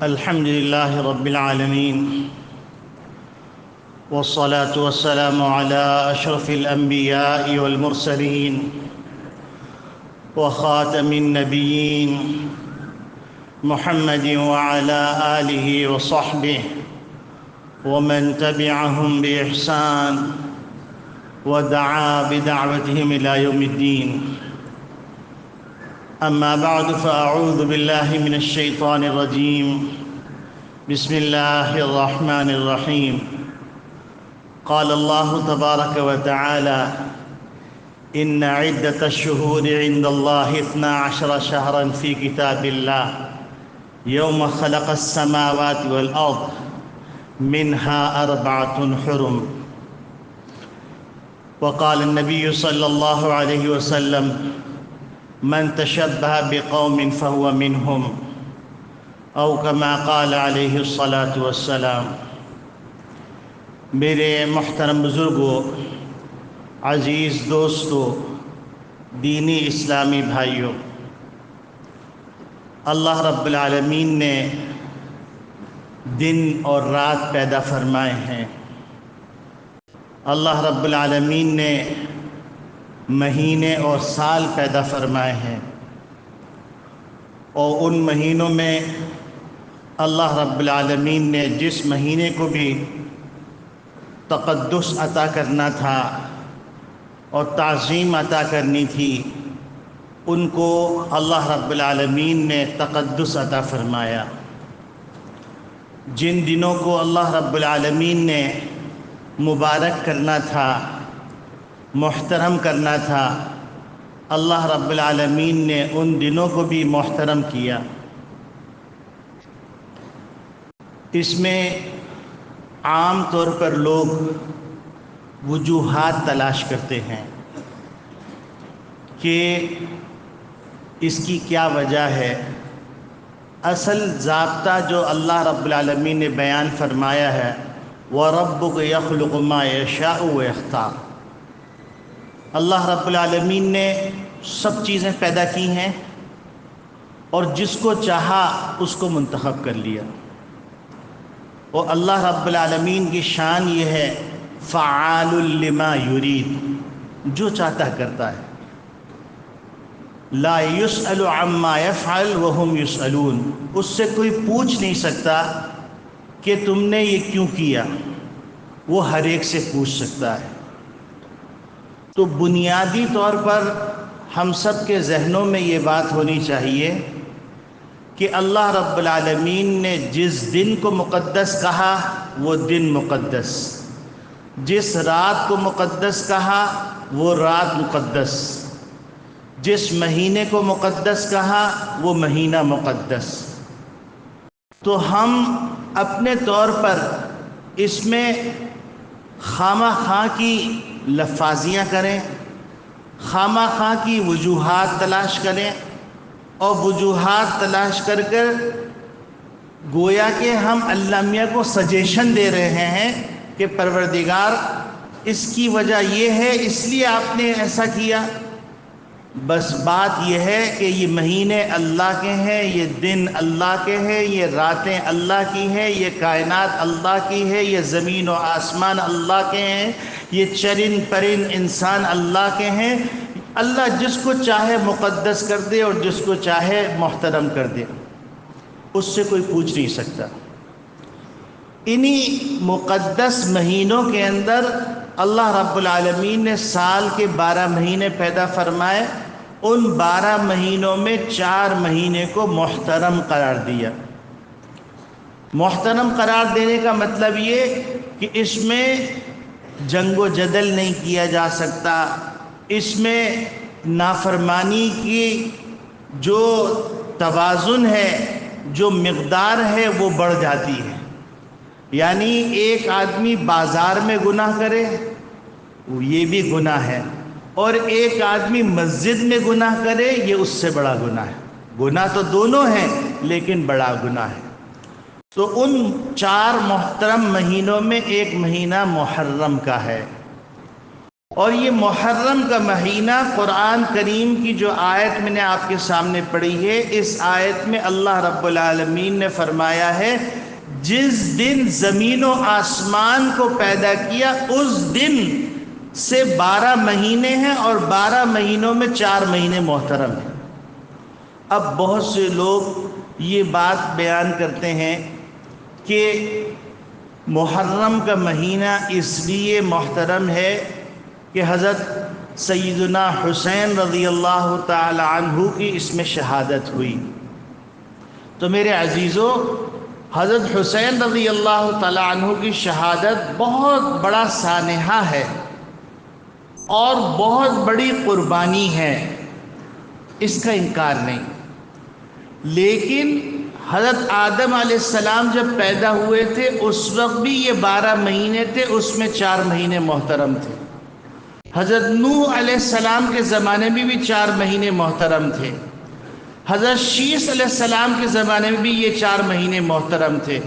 الحمد لله رب العالمين، والصلاة والسلام على أشرف الأنبياء والمرسلين وخاتم النبيين محمد وعلى آله وصحبه ومن تبعهم بإحسان ودعا بدعوتهم إلى يوم الدين. أما بعد، فأعوذ بالله من الشيطان الرجيم. بسم الله الرحمن الرحيم. قال الله تبارك وتعالى: إن عدة الشهور عند الله 12 شهرا في كتاب الله يوم خلق السماوات والأرض منها 4 حرم. وقال النبي صلى الله عليه وسلم: من تشبه بقوم فهو منهم، او كما قال علیہ الصلاۃ والسلام. میرے محترم بزرگوں، عزیز دوستوں، دینی اسلامی بھائیوں، اللہ رب العالمین نے دن اور رات پیدا فرمائے ہیں. اللہ رب العالمین نے مہینے اور سال پیدا فرمائے ہیں، اور ان مہینوں میں اللہ رب العالمین نے جس مہینے کو بھی تقدس عطا کرنا تھا اور تعظیم عطا کرنی تھی، ان کو اللہ رب العالمین نے تقدس عطا فرمایا. جن دنوں کو اللہ رب العالمین نے مبارک کرنا تھا، محترم کرنا تھا، اللہ رب العالمین نے ان دنوں کو بھی محترم کیا. اس میں عام طور پر لوگ وجوہات تلاش کرتے ہیں کہ اس کی کیا وجہ ہے. اصل ضابطہ جو اللہ رب العالمین نے بیان فرمایا ہے: وَرَبُّكَ يَخْلُقُ مَا يَشَاءُ وَيَخْتَارُ. اللہ رب العالمین نے سب چیزیں پیدا کی ہیں اور جس کو چاہا اس کو منتخب کر لیا. اور اللہ رب العالمین کی شان یہ ہے: فعال لما یرید، جو چاہتا کرتا ہے. لا یسأل عما یفعل وہم یسألون. اس سے کوئی پوچھ نہیں سکتا کہ تم نے یہ کیوں کیا، وہ ہر ایک سے پوچھ سکتا ہے. تو بنیادی طور پر ہم سب کے ذہنوں میں یہ بات ہونی چاہیے کہ اللہ رب العالمین نے جس دن کو مقدس کہا وہ دن مقدس، جس رات کو مقدس کہا وہ رات مقدس، جس مہینے کو مقدس کہا وہ مہینہ مقدس. تو ہم اپنے طور پر اس میں خواہ خواہ کی لفاظیاں کریں، خواہ خواہ کی وجوہات تلاش کریں، اور وجوہات تلاش کر گویا کہ ہم اللہ میاں کو سجیشن دے رہے ہیں کہ پروردگار اس کی وجہ یہ ہے، اس لیے آپ نے ایسا کیا. بس بات یہ ہے کہ یہ مہینے اللہ کے ہیں، یہ دن اللہ کے ہیں، یہ راتیں اللہ کی ہیں، یہ کائنات اللہ کی ہے، یہ زمین و آسمان اللہ کے ہیں، یہ چرند پرند انسان اللہ کے ہیں. اللہ جس کو چاہے مقدس کر دے اور جس کو چاہے محترم کر دے، اس سے کوئی پوچھ نہیں سکتا. انہی مقدس مہینوں کے اندر اللہ رب العالمین نے سال کے 12 مہینے پیدا فرمائے. ان 12 مہینوں میں 4 مہینے کو محترم قرار دیا. محترم قرار دینے کا مطلب یہ کہ اس میں جنگ و جدل نہیں کیا جا سکتا، اس میں نافرمانی کی جو توازن ہے، جو مقدار ہے، وہ بڑھ جاتی ہے. یعنی ایک آدمی بازار میں گناہ کرے یہ بھی گناہ ہے، اور ایک آدمی مسجد میں گناہ کرے یہ اس سے بڑا گناہ ہے. گناہ تو دونوں ہیں لیکن بڑا گناہ ہے. تو ان 4 محترم مہینوں میں ایک مہینہ محرم کا ہے. اور یہ محرم کا مہینہ، قرآن کریم کی جو آیت میں نے آپ کے سامنے پڑھی ہے، اس آیت میں اللہ رب العالمین نے فرمایا ہے جس دن زمین و آسمان کو پیدا کیا اس دن سے 12 مہینے ہیں، اور 12 مہینوں میں 4 مہینے محترم ہیں۔ اب بہت سے لوگ یہ بات بیان کرتے ہیں کہ محرم کا مہینہ اس لیے محترم ہے کہ حضرت سیدنا حسین رضی اللہ تعالی عنہ کی اس میں شہادت ہوئی۔ تو میرے عزیزو، حضرت حسین رضی اللہ تعالی عنہ کی شہادت بہت بڑا سانحہ ہے اور بہت بڑی قربانی ہے، اس کا انکار نہیں۔ لیکن حضرت آدم علیہ السلام جب پیدا ہوئے تھے اس وقت بھی یہ 12 مہینے تھے، اس میں 4 مہینے محترم تھے۔ حضرت نوح علیہ السلام کے زمانے میں بھی 4 مہینے محترم تھے۔ حضرت شیس علیہ السلام کے زمانے میں بھی یہ 4 مہینے محترم تھے۔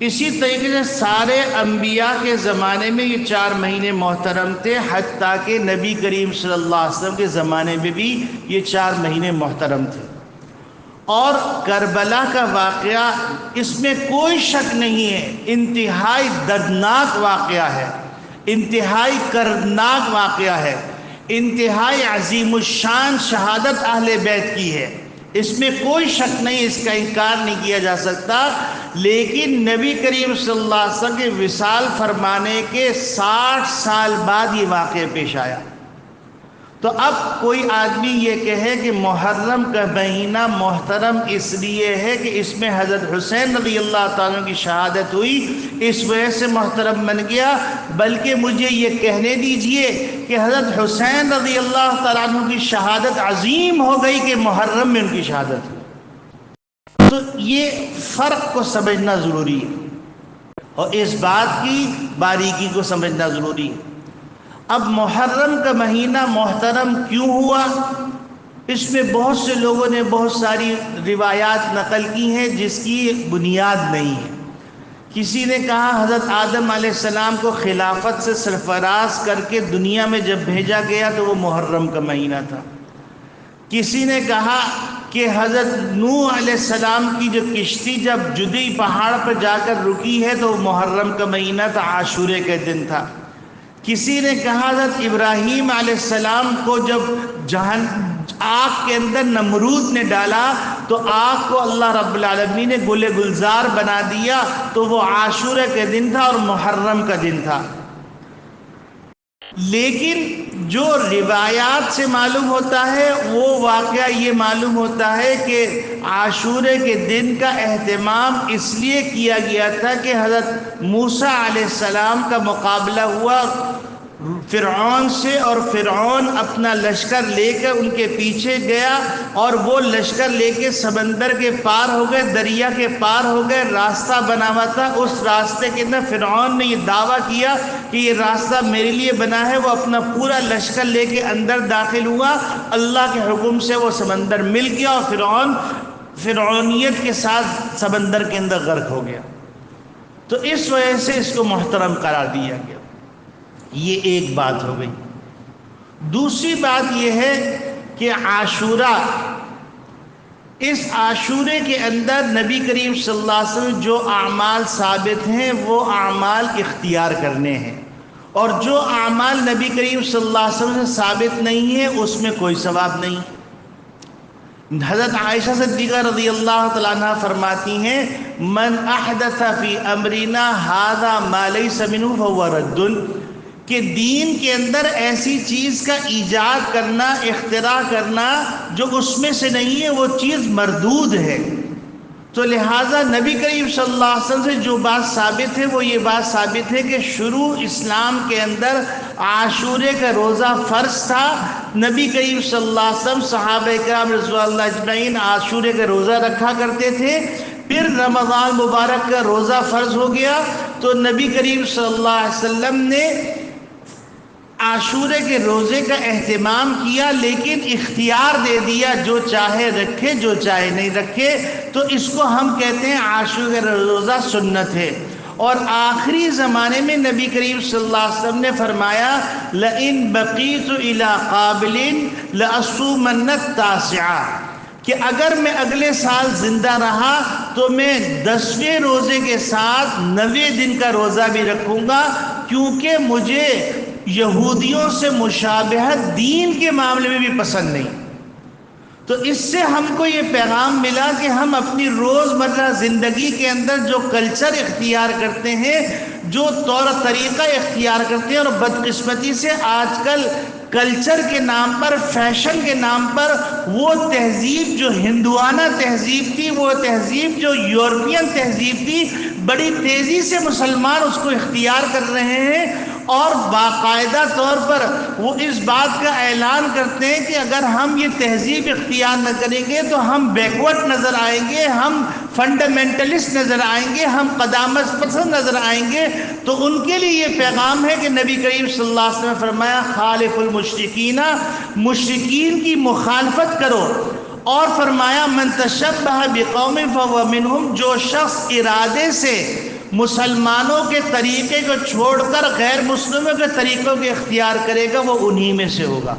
اسی طریقے سے سارے انبیاء کے زمانے میں یہ 4 مہینے محترم تھے، حتیٰ کہ نبی کریم صلی اللہ علیہ وسلم کے زمانے میں بھی یہ 4 مہینے محترم تھے۔ اور کربلا کا واقعہ، اس میں کوئی شک نہیں ہے، انتہائی دردناک واقعہ ہے، انتہائی کربناک واقعہ ہے، انتہائی عظیم الشان شہادت اہل بیت کی ہے، اس میں کوئی شک نہیں، اس کا انکار نہیں کیا جا سکتا۔ لیکن نبی کریم صلی اللہ علیہ وسلم کے وصال فرمانے کے 60 سال بعد یہ واقعہ پیش آیا۔ تو اب کوئی آدمی یہ کہے کہ محرم کا مہینہ محترم اس لیے ہے کہ اس میں حضرت حسین رضی اللہ تعالیٰ کی شہادت ہوئی، اس وجہ سے محترم بن گیا، بلکہ مجھے یہ کہنے دیجئے کہ حضرت حسین رضی اللہ تعالیٰ عنہ کی شہادت عظیم ہو گئی کہ محرم میں ان کی شہادت ہوئی۔ تو یہ فرق کو سمجھنا ضروری ہے اور اس بات کی باریکی کو سمجھنا ضروری ہے۔ اب محرم کا مہینہ محترم کیوں ہوا؟ اس میں بہت سے لوگوں نے بہت ساری روایات نقل کی ہیں جس کی بنیاد نہیں ہے۔ کسی نے کہا حضرت آدم علیہ السلام کو خلافت سے سرفراز کر کے دنیا میں جب بھیجا گیا تو وہ محرم کا مہینہ تھا۔ کسی نے کہا کہ حضرت نوح علیہ السلام کی جو کشتی جب جدی پہاڑ پر جا کر رکی ہے تو وہ محرم کا مہینہ تھا، عاشورے کے دن تھا۔ کسی نے کہا حضرت ابراہیم علیہ السلام کو جب آگ کے اندر نمرود نے ڈالا تو آگ کو اللہ رب العالمین نے گل گلزار بنا دیا تو وہ عاشورہ کے دن تھا اور محرم کا دن تھا۔ لیکن جو روایات سے معلوم ہوتا ہے وہ واقعہ یہ معلوم ہوتا ہے کہ عاشورے کے دن کا اہتمام اس لیے کیا گیا تھا کہ حضرت موسیٰ علیہ السلام کا مقابلہ ہوا فرعون سے، اور فرعون اپنا لشکر لے کر ان کے پیچھے گیا اور وہ لشکر لے کے سمندر کے پار ہو گئے، دریا کے پار ہو گئے، راستہ بنا ہوا تھا، اس راستے کے اندر فرعون نے یہ دعویٰ کیا کہ یہ راستہ میرے لیے بنا ہے۔ وہ اپنا پورا لشکر لے کے اندر داخل ہوا، اللہ کے حکم سے وہ سمندر مل گیا اور فرعون فرعونیت کے ساتھ سمندر کے اندر غرق ہو گیا۔ تو اس وجہ سے اس کو محترم قرار دیا گیا۔ یہ ایک بات ہو گئی۔ دوسری بات یہ ہے کہ عاشورہ، اس عاشورے کے اندر نبی کریم صلی اللہ علیہ وسلم جو اعمال ثابت ہیں وہ اعمال اختیار کرنے ہیں، اور جو اعمال نبی کریم صلی اللہ علیہ وسلم سے ثابت نہیں ہیں اس میں کوئی ثواب نہیں۔ حضرت عائشہ صدیقہ رضی اللہ تعالیٰ عنہ فرماتی ہیں من احدث فی امرنا ھذا ما لیس منہ فہو رد، کہ دین کے اندر ایسی چیز کا ایجاد کرنا، اختراع کرنا جو اس میں سے نہیں ہے وہ چیز مردود ہے۔ تو لہٰذا نبی کریم صلی اللہ علیہ وسلم سے جو بات ثابت ہے وہ یہ بات ثابت ہے کہ شروع اسلام کے اندر عاشورے کا روزہ فرض تھا، نبی کریم صلی اللہ علیہ وسلم صحابہ کرام رضوان اللہ اجمعین عاشورے کا روزہ رکھا کرتے تھے۔ پھر رمضان مبارک کا روزہ فرض ہو گیا تو نبی کریم صلی اللہ علیہ وسلم نے عاشورے کے روزے کا اہتمام کیا، لیکن اختیار دے دیا جو چاہے رکھے جو چاہے نہیں رکھے۔ تو اس کو ہم کہتے ہیں عاشورے کا روزہ سنت ہے۔ اور آخری زمانے میں نبی کریم صلی اللہ علیہ وسلم نے فرمایا لئن بقیت الی قابل لأصومن التاسع، کہ اگر میں اگلے سال زندہ رہا تو میں 10ویں روزے کے ساتھ 90 دن کا روزہ بھی رکھوں گا، کیونکہ مجھے یہودیوں سے مشابہت دین کے معاملے میں بھی پسند نہیں۔ تو اس سے ہم کو یہ پیغام ملا کہ ہم اپنی روزمرہ زندگی کے اندر جو کلچر اختیار کرتے ہیں، جو طور طریقہ اختیار کرتے ہیں، اور بدقسمتی سے آج کل کلچر کے نام پر، فیشن کے نام پر، وہ تہذیب جو ہندوانہ تہذیب تھی، وہ تہذیب جو یورپین تہذیب تھی، بڑی تیزی سے مسلمان اس کو اختیار کر رہے ہیں، اور باقاعدہ طور پر وہ اس بات کا اعلان کرتے ہیں کہ اگر ہم یہ تہذیب اختیار نہ کریں گے تو ہم بیکورڈ نظر آئیں گے، ہم فنڈامنٹلسٹ نظر آئیں گے، ہم قدامت پسند نظر آئیں گے۔ تو ان کے لیے یہ پیغام ہے کہ نبی کریم صلی اللہ علیہ وسلم نے فرمایا خالف المشرکین، مشرکین کی مخالفت کرو، اور فرمایا من تشبہ بقوم فہو منہم، جو شخص ارادے سے مسلمانوں کے طریقے کو چھوڑ کر غیر مسلموں کے طریقوں کے اختیار کرے گا، وہ انہی میں سے ہوگا۔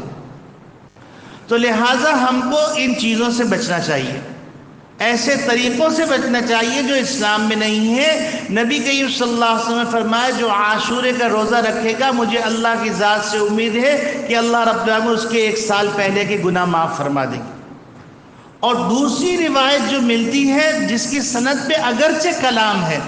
تو لہٰذا ہم کو ان چیزوں سے بچنا چاہیے، ایسے طریقوں سے بچنا چاہیے جو اسلام میں نہیں ہے۔ نبی کریم صلی اللہ علیہ وسلم نے فرمایا جو عاشورے کا روزہ رکھے گا، مجھے اللہ کی ذات سے امید ہے کہ اللہ رب العالمین اس کے 1 سال پہلے کے گناہ معاف فرما دیں گے۔ اور دوسری روایت جو ملتی ہے، جس کی سند پہ اگرچہ کلام ہے،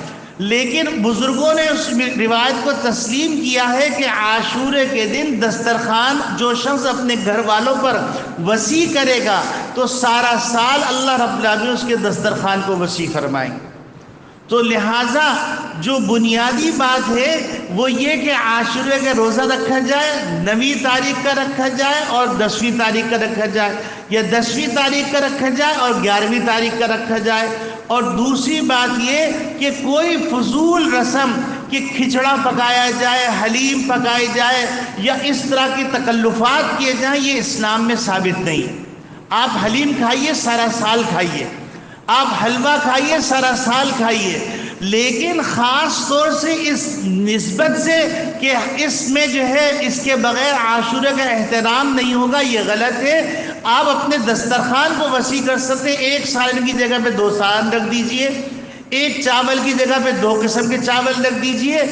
لیکن بزرگوں نے اس روایت کو تسلیم کیا ہے کہ عاشورے کے دن دسترخوان جو شخص اپنے گھر والوں پر وسیع کرے گا تو سارا سال اللہ رب العالمین اس کے دسترخوان کو وسیع فرمائیں گے۔ تو لہٰذا جو بنیادی بات ہے وہ یہ کہ عاشورے کا روزہ رکھا جائے، 9 تاریخ کا رکھا جائے اور 10ویں تاریخ کا رکھا جائے، یا 10ویں تاریخ کا رکھا جائے اور 11ویں تاریخ کا رکھا جائے۔ اور دوسری بات یہ کہ کوئی فضول رسم کہ کھچڑا پکایا جائے، حلیم پکائی جائے، یا اس طرح کی تکلفات کیے جائیں، یہ اسلام میں ثابت نہیں۔ آپ حلیم کھائیے، سارا سال کھائیے، آپ حلوہ کھائیے، سارا سال کھائیے، لیکن خاص طور سے اس نسبت سے کہ اس میں جو ہے اس کے بغیر عاشورے کا احترام نہیں ہوگا، یہ غلط ہے۔ آپ اپنے دسترخوان کو وسیع کر سکتے ہیں، 1 سالن کی جگہ پہ 2 سالن رکھ دیجئے، 1 چاول کی جگہ پہ 2 قسم کے چاول رکھ دیجئے،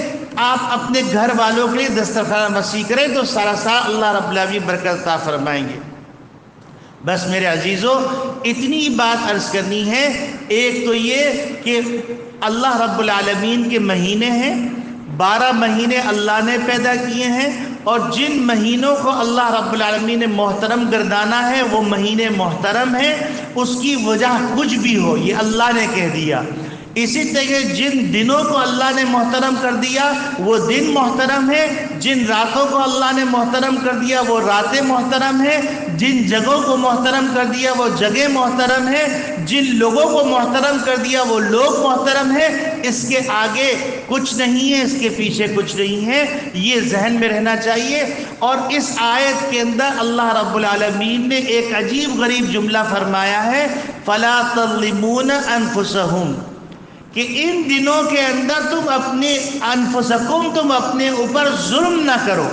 آپ اپنے گھر والوں کے لیے دسترخوان وسیع کریں تو سارا سال اللہ رب العالمین برکت عطا فرمائیں گے۔ بس میرے عزیزو، اتنی بات عرض کرنی ہے۔ ایک تو یہ کہ اللہ رب العالمین کے مہینے ہیں، 12 مہینے اللہ نے پیدا کیے ہیں، اور جن مہینوں کو اللہ رب العالمین نے محترم گردانا ہے وہ مہینے محترم ہیں، اس کی وجہ کچھ بھی ہو یہ اللہ نے کہہ دیا۔ اسی طرح جن دنوں کو اللہ نے محترم کر دیا وہ دن محترم ہے، جن راتوں کو اللہ نے محترم کر دیا وہ راتیں محترم ہیں، جن جگہوں کو محترم کر دیا وہ جگہ محترم ہے، جن لوگوں کو محترم کر دیا وہ لوگ محترم ہیں۔ اس کے آگے کچھ نہیں ہے، اس کے پیچھے کچھ نہیں ہے، یہ ذہن میں رہنا چاہیے۔ اور اس آیت کے اندر اللہ رب العالمین نے ایک عجیب غریب جملہ فرمایا ہے، فَلَا تَظْلِمُونَ أَنفُسَهُمْ، کہ ان دنوں کے اندر تم اپنے انفسکم، تم اپنے اوپر ظلم نہ کرو۔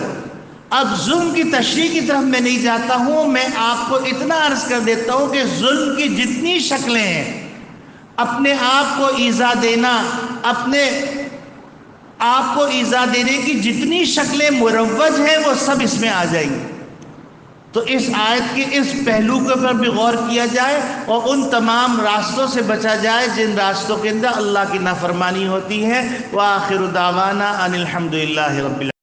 اب ظلم کی تشریح کی طرف میں نہیں جاتا ہوں، میں آپ کو اتنا عرض کر دیتا ہوں کہ ظلم کی جتنی شکلیں ہیں، اپنے آپ کو ایذا دینا، اپنے آپ کو ایذا دینے کی جتنی شکلیں مروج ہیں وہ سب اس میں آ جائیں گی۔ تو اس آیت کے اس پہلو کے پر بھی غور کیا جائے اور ان تمام راستوں سے بچا جائے جن راستوں کے اندر اللہ کی نافرمانی ہوتی ہے۔ وآخر دعوانا ان الحمد للہ رب العالمین۔